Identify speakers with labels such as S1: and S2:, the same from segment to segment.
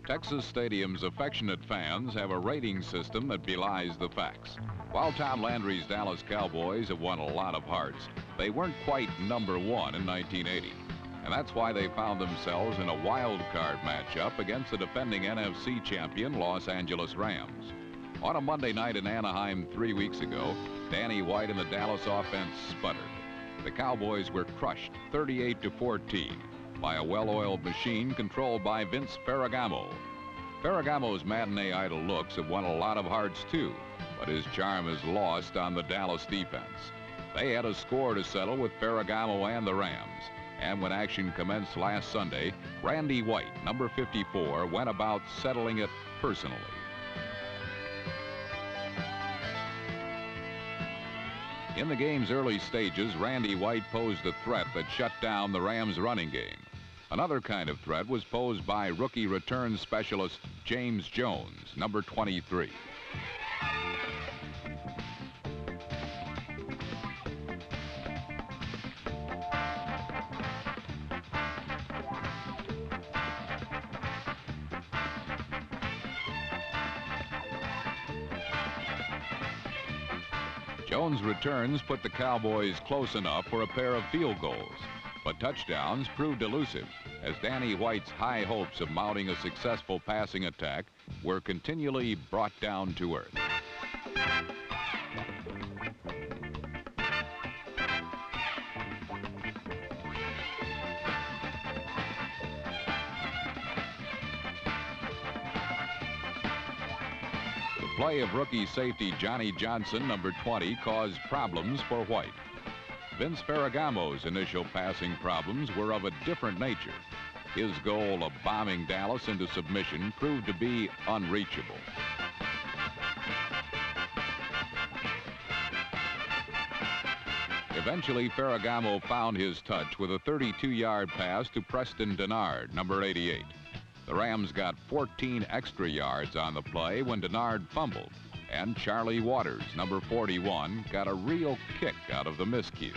S1: Texas Stadium's affectionate fans have a rating system that belies the facts. While Tom Landry's Dallas Cowboys have won a lot of hearts, they weren't quite number one in 1980. And that's why they found themselves in a wild card matchup against the defending NFC champion Los Angeles Rams. On a Monday night in Anaheim 3 weeks ago, Danny White and the Dallas offense sputtered. The Cowboys were crushed 38-14 by a well-oiled machine controlled by Vince Ferragamo. Ferragamo's matinee idol looks have won a lot of hearts too, but his charm is lost on the Dallas defense. They had a score to settle with Ferragamo and the Rams, and when action commenced last Sunday, Randy White, number 54, went about settling it personally. In the game's early stages, Randy White posed a threat that shut down the Rams' running game. Another kind of threat was posed by rookie return specialist James Jones, number 23. Jones' returns put the Cowboys close enough for a pair of field goals, but touchdowns proved elusive as Danny White's high hopes of mounting a successful passing attack were continually brought down to earth. The play of rookie safety Johnny Johnson, number 20, caused problems for White. Vince Ferragamo's initial passing problems were of a different nature. His goal of bombing Dallas into submission proved to be unreachable. Eventually, Ferragamo found his touch with a 32-yard pass to Preston Denard, number 88. The Rams got 14 extra yards on the play when Denard fumbled, and Charlie Waters, number 41, got a real kick out of the miscue.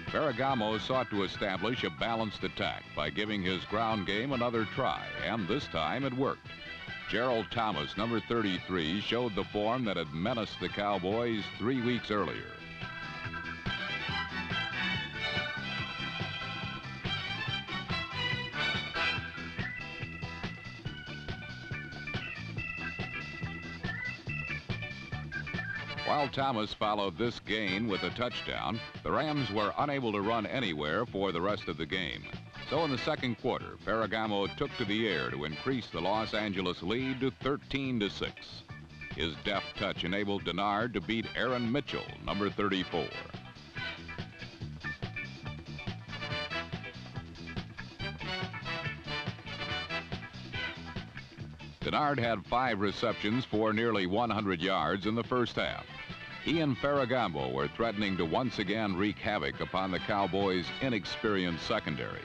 S1: Ferragamo sought to establish a balanced attack by giving his ground game another try, and this time it worked. Gerald Thomas, number 33, showed the form that had menaced the Cowboys 3 weeks earlier. While Thomas followed this gain with a touchdown, the Rams were unable to run anywhere for the rest of the game. So in the second quarter, Ferragamo took to the air to increase the Los Angeles lead to 13-6. His deft touch enabled Denard to beat Aaron Mitchell, number 34. Denard had 5 receptions for nearly 100 yards in the first half. He and Ferragamo were threatening to once again wreak havoc upon the Cowboys' inexperienced secondary.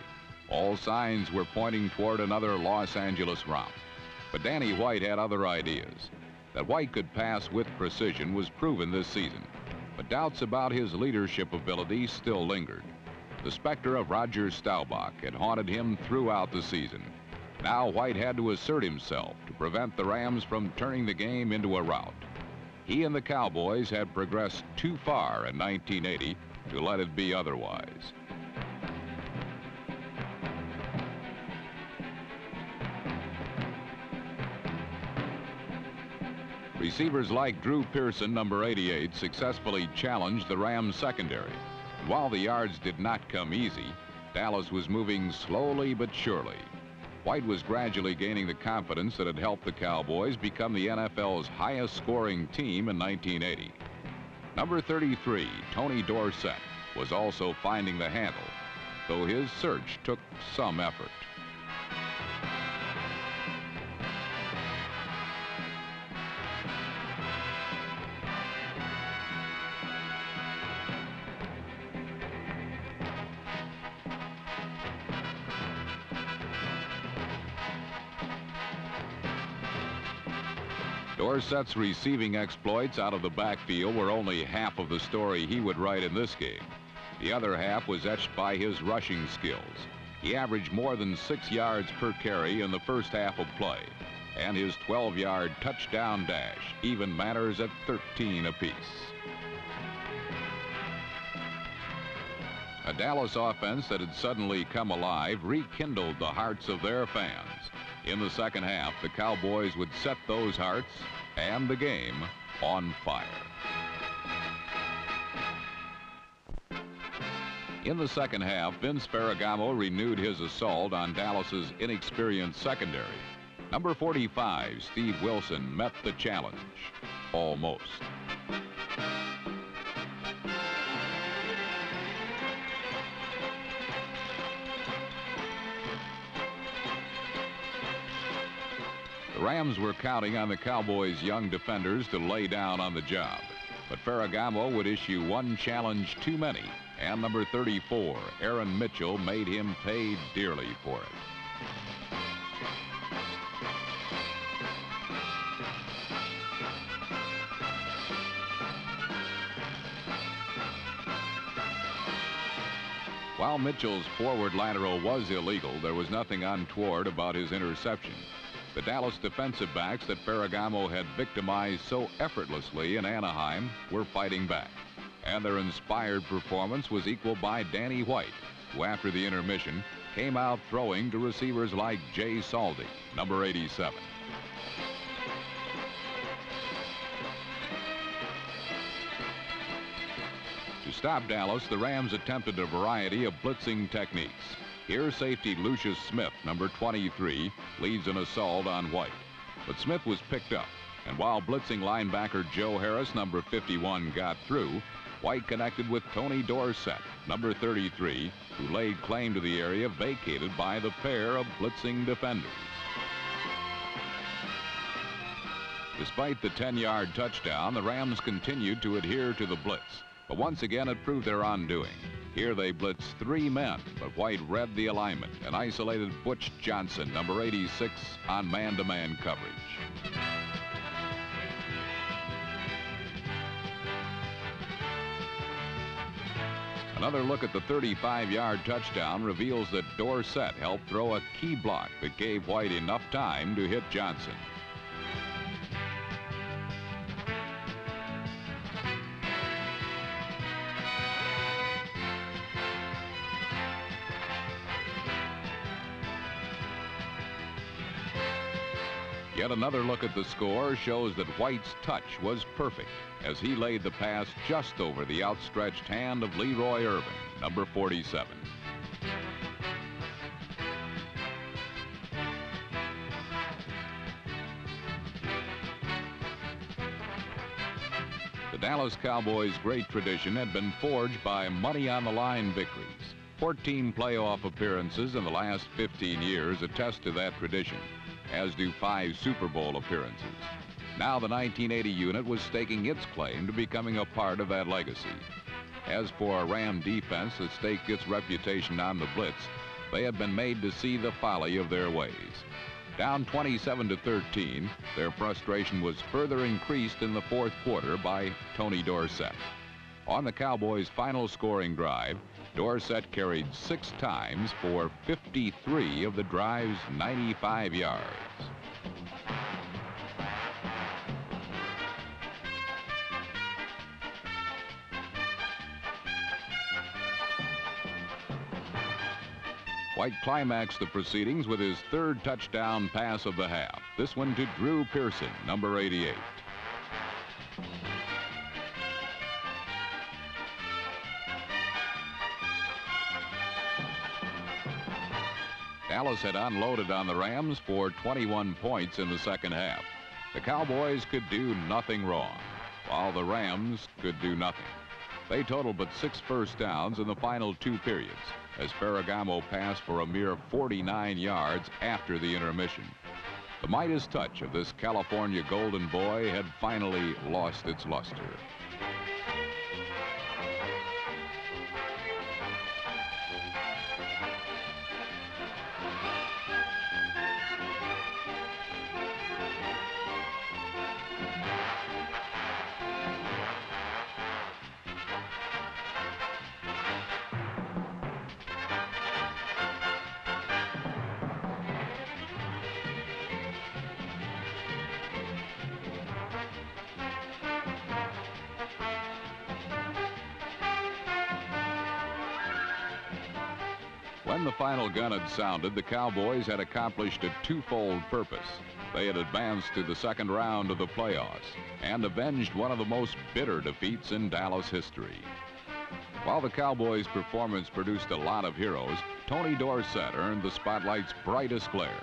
S1: All signs were pointing toward another Los Angeles romp. But Danny White had other ideas. That White could pass with precision was proven this season, but doubts about his leadership ability still lingered. The specter of Roger Staubach had haunted him throughout the season. Now White had to assert himself to prevent the Rams from turning the game into a rout. He and the Cowboys had progressed too far in 1980 to let it be otherwise. Receivers like Drew Pearson, number 88, successfully challenged the Rams secondary. And while the yards did not come easy, Dallas was moving slowly but surely. White was gradually gaining the confidence that had helped the Cowboys become the NFL's highest-scoring team in 1980. Number 33, Tony Dorsett, was also finding the handle, though his search took some effort. Dorsett's receiving exploits out of the backfield were only half of the story he would write in this game. The other half was etched by his rushing skills. He averaged more than 6 yards per carry in the first half of play, and his 12-yard touchdown dash even matters at 13 apiece. A Dallas offense that had suddenly come alive rekindled the hearts of their fans. In the second half, the Cowboys would set those hearts and the game on fire. In the second half, Vince Ferragamo renewed his assault on Dallas's inexperienced secondary. Number 45, Steve Wilson, met the challenge. Almost. The Rams were counting on the Cowboys' young defenders to lay down on the job. But Ferragamo would issue one challenge too many, and number 34, Aaron Mitchell, made him pay dearly for it. While Mitchell's forward lateral was illegal, there was nothing untoward about his interception. The Dallas defensive backs that Ferragamo had victimized so effortlessly in Anaheim were fighting back, and their inspired performance was equaled by Danny White, who after the intermission came out throwing to receivers like Jay Saldi, number 87. To stop Dallas, the Rams attempted a variety of blitzing techniques. Here, safety Lucius Smith, number 23, leads an assault on White. But Smith was picked up, and while blitzing linebacker Joe Harris, number 51, got through, White connected with Tony Dorsett, number 33, who laid claim to the area vacated by the pair of blitzing defenders. Despite the 10-yard touchdown, the Rams continued to adhere to the blitz. But once again, it proved their undoing. Here they blitzed 3 men, but White read the alignment and isolated Butch Johnson, number 86, on man-to-man coverage. Another look at the 35-yard touchdown reveals that Dorsett helped throw a key block that gave White enough time to hit Johnson. Yet another look at the score shows that White's touch was perfect as he laid the pass just over the outstretched hand of Leroy Irvin, number 47. The Dallas Cowboys' great tradition had been forged by money-on-the-line victories. 14 playoff appearances in the last 15 years attest to that tradition, as do 5 Super Bowl appearances. Now the 1980 unit was staking its claim to becoming a part of that legacy. As for a Ram defense that staked its reputation on the blitz, they have been made to see the folly of their ways. Down 27-13, their frustration was further increased in the fourth quarter by Tony Dorsett. On the Cowboys' final scoring drive, Dorsett carried 6 times for 53 of the drive's 95 yards. White climaxed the proceedings with his 3rd touchdown pass of the half. This one to Drew Pearson, number 88. Dallas had unloaded on the Rams for 21 points in the second half. The Cowboys could do nothing wrong, while the Rams could do nothing. They totaled but 6 first downs in the final 2 periods, as Ferragamo passed for a mere 49 yards after the intermission. The Midas touch of this California Golden Boy had finally lost its luster. When the final gun had sounded, the Cowboys had accomplished a twofold purpose. They had advanced to the second round of the playoffs and avenged one of the most bitter defeats in Dallas history. While the Cowboys' performance produced a lot of heroes, Tony Dorsett earned the spotlight's brightest glare.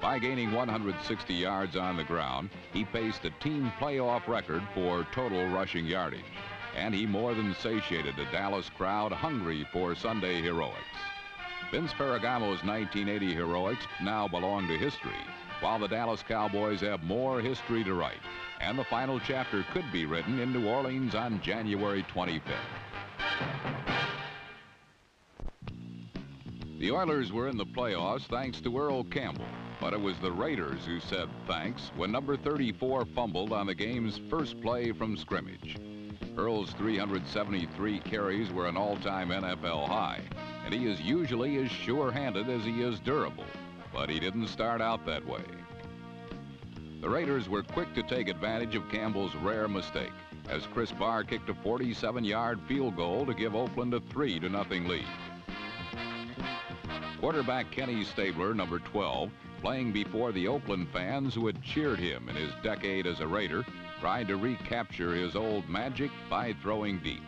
S1: By gaining 160 yards on the ground, he paced a team playoff record for total rushing yardage, and he more than satiated a Dallas crowd hungry for Sunday heroics. Vince Ferragamo's 1980 heroics now belong to history, while the Dallas Cowboys have more history to write, and the final chapter could be written in New Orleans on January 25th. The Oilers were in the playoffs thanks to Earl Campbell, but it was the Raiders who said thanks when number 34 fumbled on the game's first play from scrimmage. Earl's 373 carries were an all-time NFL high, and he is usually as sure-handed as he is durable, but he didn't start out that way. The Raiders were quick to take advantage of Campbell's rare mistake, as Chris Barr kicked a 47-yard field goal to give Oakland a 3-0 lead. Quarterback Kenny Stabler, number 12, playing before the Oakland fans who had cheered him in his decade as a Raider, tried to recapture his old magic by throwing deep.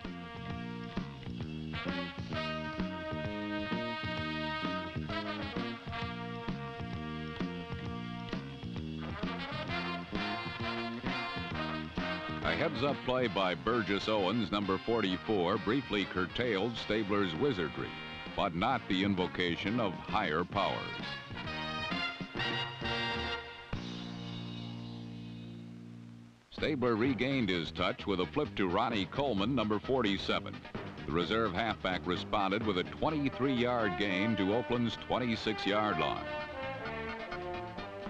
S1: A heads-up play by Burgess Owens, number 44, briefly curtailed Stabler's wizardry, but not the invocation of higher powers. Stabler regained his touch with a flip to Ronnie Coleman, number 47. The reserve halfback responded with a 23-yard gain to Oakland's 26-yard line.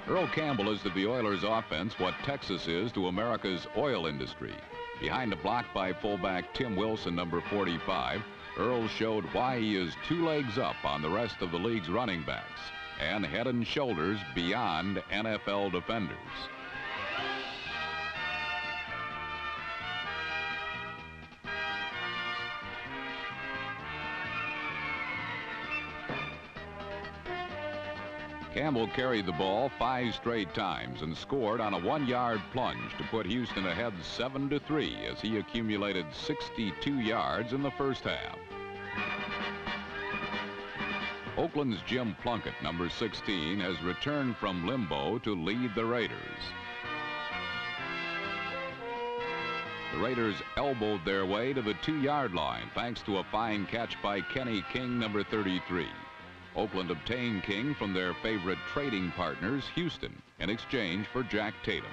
S1: Earl Campbell is to the Oilers' offense what Texas is to America's oil industry. Behind a block by fullback Tim Wilson, number 45, Earl showed why he is 2 legs up on the rest of the league's running backs and head and shoulders beyond NFL defenders. Campbell carried the ball 5 straight times and scored on a 1-yard plunge to put Houston ahead 7-3 as he accumulated 62 yards in the first half. Oakland's Jim Plunkett, number 16, has returned from limbo to lead the Raiders. The Raiders elbowed their way to the 2-yard line thanks to a fine catch by Kenny King, number 33. Oakland obtained King from their favorite trading partners, Houston, in exchange for Jack Tatum.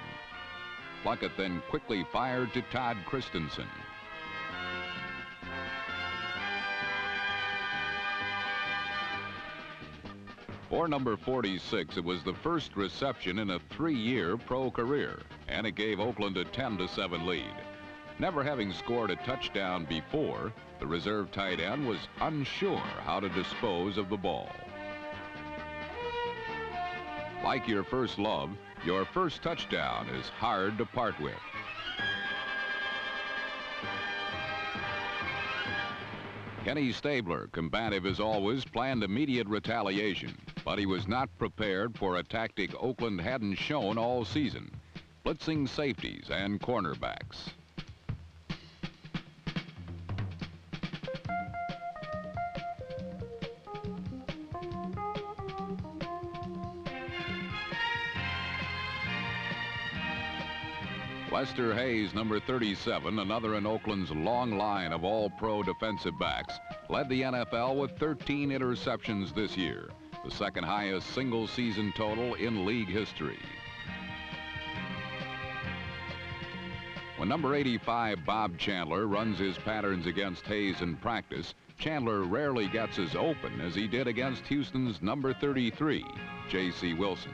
S1: Plunkett then quickly fired to Todd Christensen. For number 46, it was the first reception in a 3-year pro career, and it gave Oakland a 10-7 lead. Never having scored a touchdown before, the reserve tight end was unsure how to dispose of the ball. Like your first love, your first touchdown is hard to part with. Kenny Stabler, combative as always, planned immediate retaliation, but he was not prepared for a tactic Oakland hadn't shown all season: blitzing safeties and cornerbacks. Lester Hayes, number 37, another in Oakland's long line of all-pro defensive backs, led the NFL with 13 interceptions this year, the second highest single-season total in league history. When number 85, Bob Chandler, runs his patterns against Hayes in practice, Chandler rarely gets as open as he did against Houston's number 33, J.C. Wilson.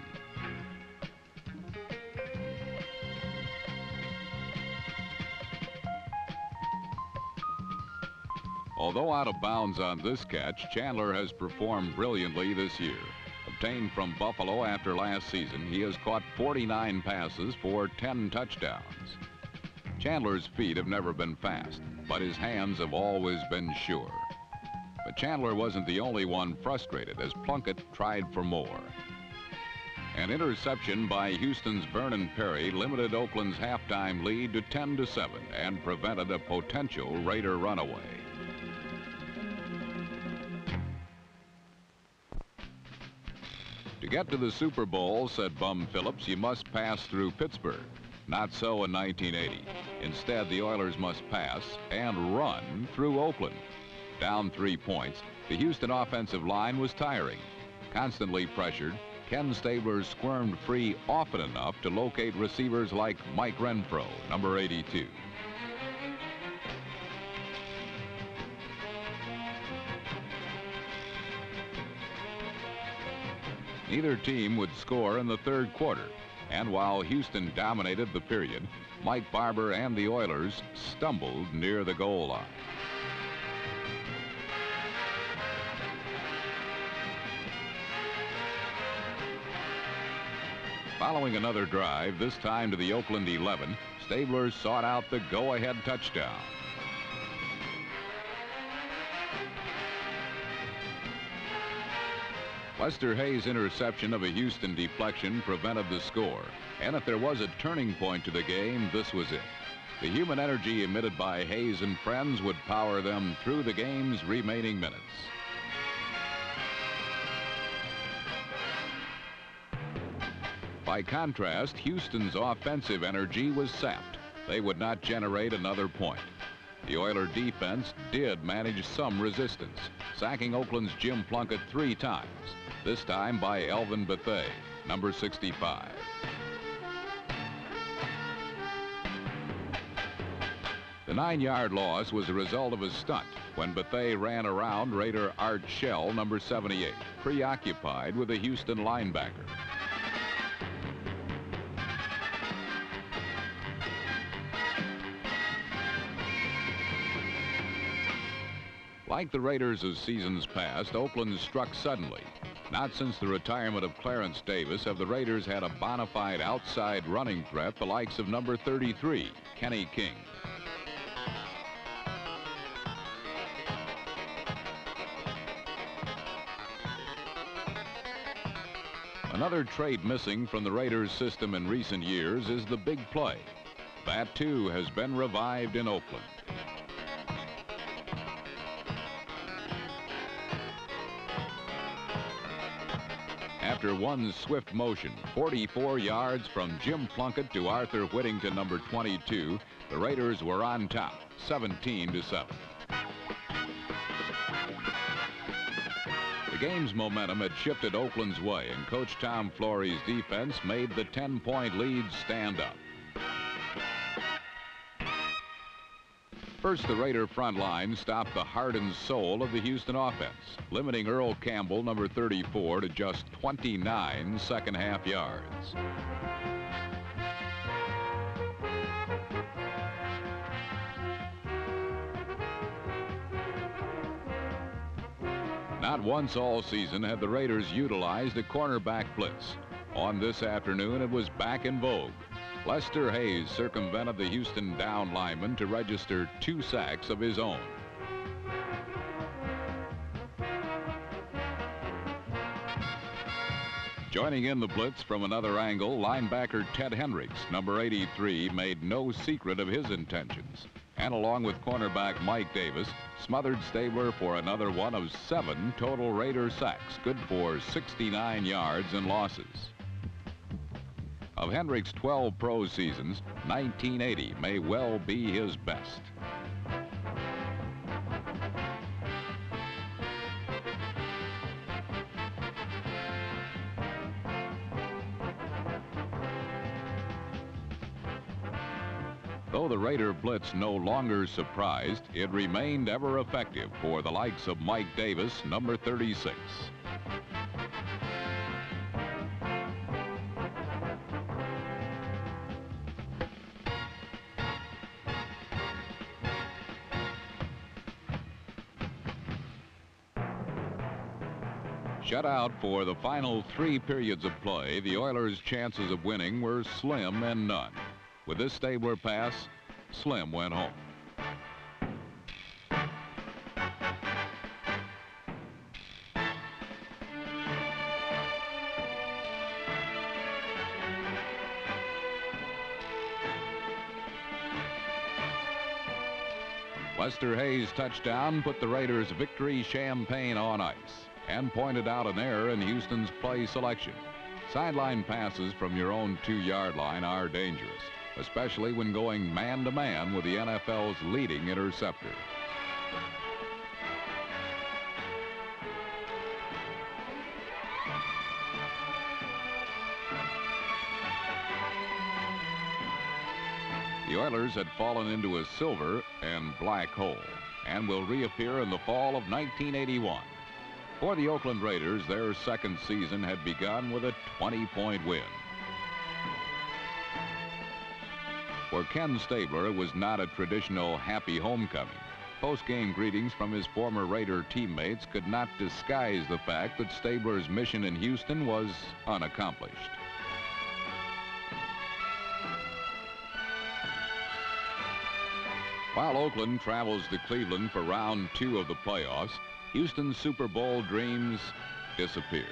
S1: Although out of bounds on this catch, Chandler has performed brilliantly this year. Obtained from Buffalo after last season, he has caught 49 passes for 10 touchdowns. Chandler's feet have never been fast, but his hands have always been sure. But Chandler wasn't the only one frustrated as Plunkett tried for more. An interception by Houston's Vernon Perry limited Oakland's halftime lead to 10-7 and prevented a potential Raider runaway. To get to the Super Bowl, said Bum Phillips, you must pass through Pittsburgh. Not so in 1980. Instead, the Oilers must pass and run through Oakland. Down 3 points, the Houston offensive line was tiring. Constantly pressured, Ken Stabler squirmed free often enough to locate receivers like Mike Renfro, number 82. Neither team would score in the third quarter, and while Houston dominated the period, Mike Barber and the Oilers stumbled near the goal line. Following another drive, this time to the Oakland 11, Stabler sought out the go-ahead touchdown. Lester Hayes' interception of a Houston deflection prevented the score, and if there was a turning point to the game, this was it. The human energy emitted by Hayes and friends would power them through the game's remaining minutes. By contrast, Houston's offensive energy was sapped. They would not generate another point. The Oiler defense did manage some resistance, sacking Oakland's Jim Plunkett 3 times, this time by Elvin Bethea, number 65. The 9-yard loss was a result of a stunt when Bethea ran around Raider Art Shell, number 78, preoccupied with a Houston linebacker. Like the Raiders of seasons past, Oakland struck suddenly. Not since the retirement of Clarence Davis have the Raiders had a bona fide outside running threat the likes of number 33, Kenny King. Another trait missing from the Raiders system in recent years is the big play. That too has been revived in Oakland. After one swift motion, 44 yards from Jim Plunkett to Arthur Whittington, number 22, the Raiders were on top, 17-7. The game's momentum had shifted Oakland's way, and Coach Tom Flory's defense made the 10-point lead stand up. First, the Raider front line stopped the heart and soul of the Houston offense, limiting Earl Campbell, number 34, to just 29 second-half yards. Not once all season had the Raiders utilized a cornerback blitz. On this afternoon, it was back in vogue. Lester Hayes circumvented the Houston down lineman to register 2 sacks of his own. Joining in the blitz from another angle, linebacker Ted Hendricks, number 83, made no secret of his intentions, and along with cornerback Mike Davis, smothered Stabler for another one of 7 total Raider sacks, good for 69 yards and losses. Of Hendricks' 12 pro seasons, 1980 may well be his best. Though the Raider blitz no longer surprised, it remained ever effective for the likes of Mike Davis, number 36. Shut out for the final 3 periods of play, the Oilers' chances of winning were slim and none. With this Stabler pass, Slim went home. Lester Hayes' touchdown put the Raiders' victory champagne on ice and pointed out an error in Houston's play selection. Sideline passes from your own 2-yard line are dangerous, especially when going man-to-man with the NFL's leading interceptor. The Oilers had fallen into a silver and black hole and will reappear in the fall of 1981. For the Oakland Raiders, their second season had begun with a 20-point win. For Ken Stabler, it was not a traditional happy homecoming. Post-game greetings from his former Raider teammates could not disguise the fact that Stabler's mission in Houston was unaccomplished. While Oakland travels to Cleveland for round 2 of the playoffs, Houston's Super Bowl dreams disappear.